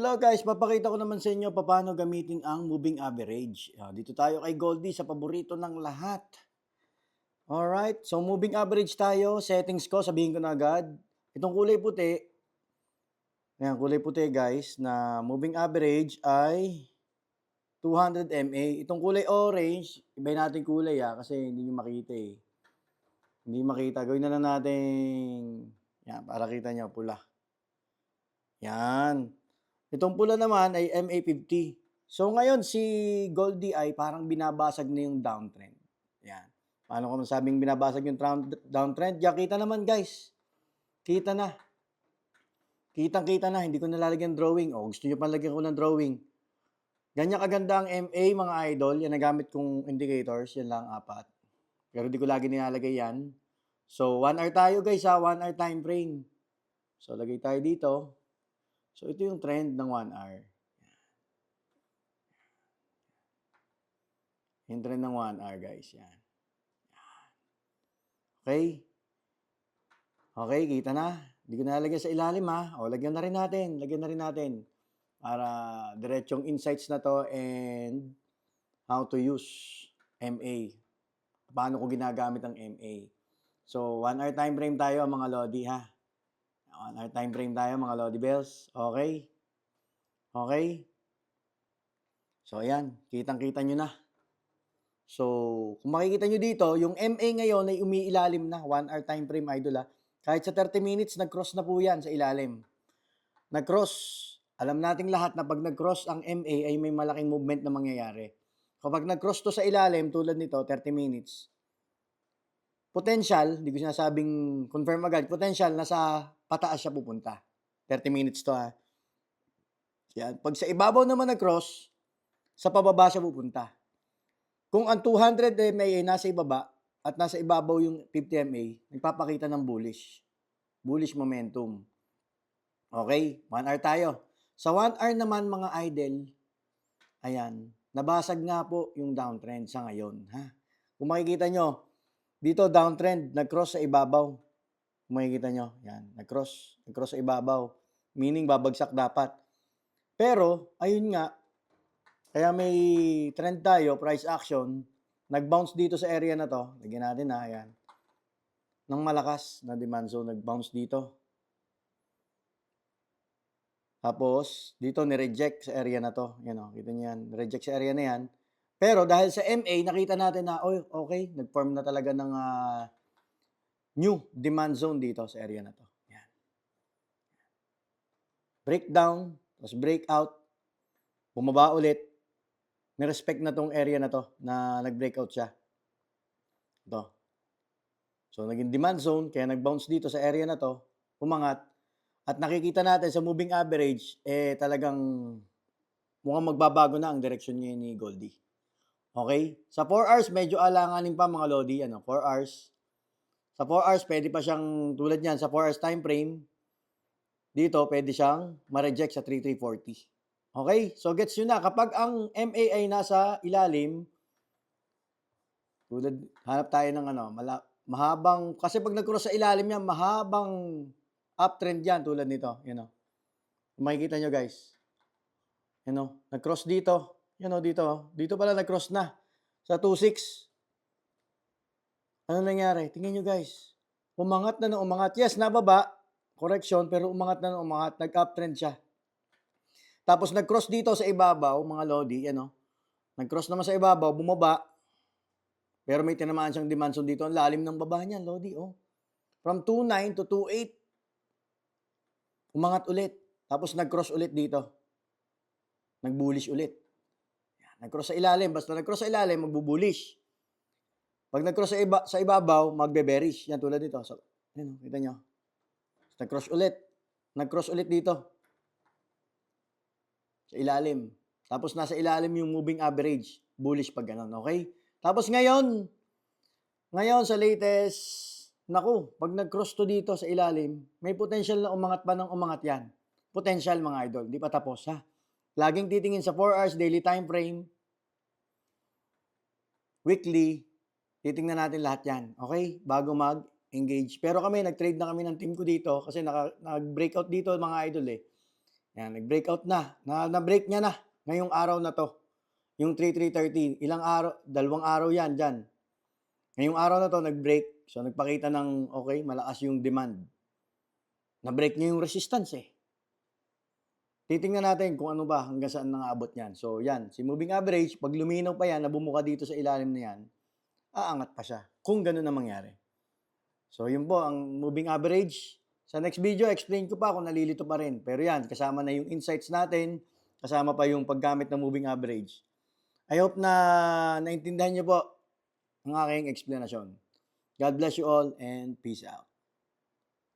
Hello guys, papakita ko naman sa inyo paano gamitin ang moving average. Dito tayo kay Goldie sa paborito ng lahat. Alright, so moving average tayo. Settings ko, sabihin ko na agad. Itong kulay puti, ayan, kulay puti guys, na moving average ay 200 mA. Itong kulay orange, iba natin kulay kasi hindi nyo makita eh. Hindi makita. Gawin na lang natin, yan, para kita nyo, pula. Yan. Itong pula naman ay MA50. So ngayon si Goldie ay parang binabasag na yung downtrend. Yan. Paano ko masabing binabasag yung downtrend? Yan, kita naman guys. Kita na. Kitang-kita na. Hindi ko nalalagyan drawing. O gusto nyo pa lagyan ko ng drawing. Ganyan kaganda ang MA mga idol. Yan nagamit kong indicators. Yan lang, 4. Pero di ko lagi nilalagay yan. So 1 hour tayo guys 1 hour time frame. So lagay tayo dito. So ito yung trend ng 1 hour. Yung trend ng 1 hour guys. Yan. Okay? Okay, kita na. Hindi ko nalagyan sa ilalim O, lagyan na rin natin. Lagyan na rin natin. Para diretsong insights na to and how to use MA. Paano ko ginagamit ang MA. So, 1 hour time frame tayo mga Lodi 1 hour time frame tayo mga Lodi Bells. Okay? Okay? So, ayan. Kitang-kita nyo na. So, kung makikita nyo dito, yung MA ngayon ay umiilalim na. 1 hour time frame, idol Kahit sa 30 minutes, nag-cross na po yan sa ilalim. Nag-cross. Alam nating lahat na pag nag-cross ang MA ay may malaking movement na mangyayari. Kapag nag-cross to sa ilalim, tulad nito, 30 minutes, potential, hindi ko sinasabing confirm agad, potential, nasa pataas siya pupunta. 30 minutes to Yan. Pag sa ibabaw naman nag-cross, sa pababa siya pupunta. Kung ang 200 MA ay nasa ibaba at nasa ibabaw yung 50 MA, nagpapakita ng bullish. Bullish momentum. Okay, 1 hour tayo. Sa 1 hour naman mga idol, ayan, nabasag nga po yung downtrend sa ngayon. Kung makikita nyo, dito downtrend, nag-cross sa ibabaw. Kung makikita nyo, yan, nag-cross sa ibabaw. Meaning babagsak dapat. Pero, ayun nga, kaya may trend tayo, price action, nag-bounce dito sa area na to. Lagyan natin ayan. Nang malakas na demand zone, nag-bounce dito. Tapos, dito ni-reject sa area na to. Yan kita niyo yan. Reject sa area na yan. Pero dahil sa MA, nakita natin na, okay, nag-form na talaga ng new demand zone dito sa area na to. Yan. Breakdown, tapos breakout, bumaba ulit. May-respect na tong area na to na nag-breakout siya. Ito. So, naging demand zone, kaya nag-bounce dito sa area na to, umangat. At nakikita natin sa moving average, talagang mukhang magbabago na ang direksyon niya ni Goldie. Okay? Sa 4 hours, medyo alanganin pa mga Lodi. 4 hours. Sa 4 hours, pwede pa siyang, tulad niyan, sa 4 hours time frame, dito, pwede siyang ma-reject sa 3340. Okay? So, gets nyo na. Kapag ang MA ay nasa ilalim, tulad, hanap tayo ng mahabang, kasi pag nag-cross sa ilalim yan, mahabang uptrend yan, tulad nito. Makikita nyo guys. Nag-cross dito. Dito. Dito pala nag-cross na. Sa 2.6. Ano nangyari? Tingnan nyo guys. Umangat na ng umangat. Yes, nababa. Correction, pero umangat na ng umangat. Nag-uptrend siya. Tapos nag-cross dito sa ibabaw, mga Lodi, Nag-cross naman sa ibabaw, bumaba. Pero may tinamaan siyang demand zone dito. Ang lalim ng baba niya, Lodi, From 2.9 to 2.8. Umangat ulit. Tapos nag-cross ulit dito. Nag-bullish ulit. Nag-cross sa ilalim. Basta nag-cross sa ilalim, magbu-bullish. Pag nag-cross sa ibabaw, magbe-bearish. Yan, tulad dito. So, kita nyo. Nag-cross ulit. Nag-cross ulit dito. Sa ilalim. Tapos nasa ilalim yung moving average. Bullish pag ganun, okay? Tapos ngayon sa latest, pag nag-cross to dito sa ilalim, may potential na umangat pa ng umangat yan. Potential mga idol, di pa tapos Laging titingin sa 4 hours daily time frame, weekly, titingnan natin lahat yan, okay? Bago mag-engage. Pero kami, nag-trade na kami ng team ko dito kasi nag-breakout dito mga idol Yan, nag-breakout na-break niya na ngayong araw na 'to, yung 3,330 ilang araw, 2 araw yan diyan. Ngayong araw na 'to nag-break, so nagpakita ng okey, malakas yung demand. Na-break niya yung resistance, eh. Titingnan natin kung ano ba, hanggang saan nang-aabot niyan. So yan, si moving average 'pag luminaw pa yan na bumuka dito sa ilalim na yan, aangat pa siya, kung gano'n ang mangyari. So yun po ang moving average. Sa next video explain ko pa kung nalilito pa rin, pero yan kasama na yung insights natin, kasama pa yung paggamit ng moving average. I hope na naintindihan niyo po ang aking eksplanasyon. God bless you all and peace out.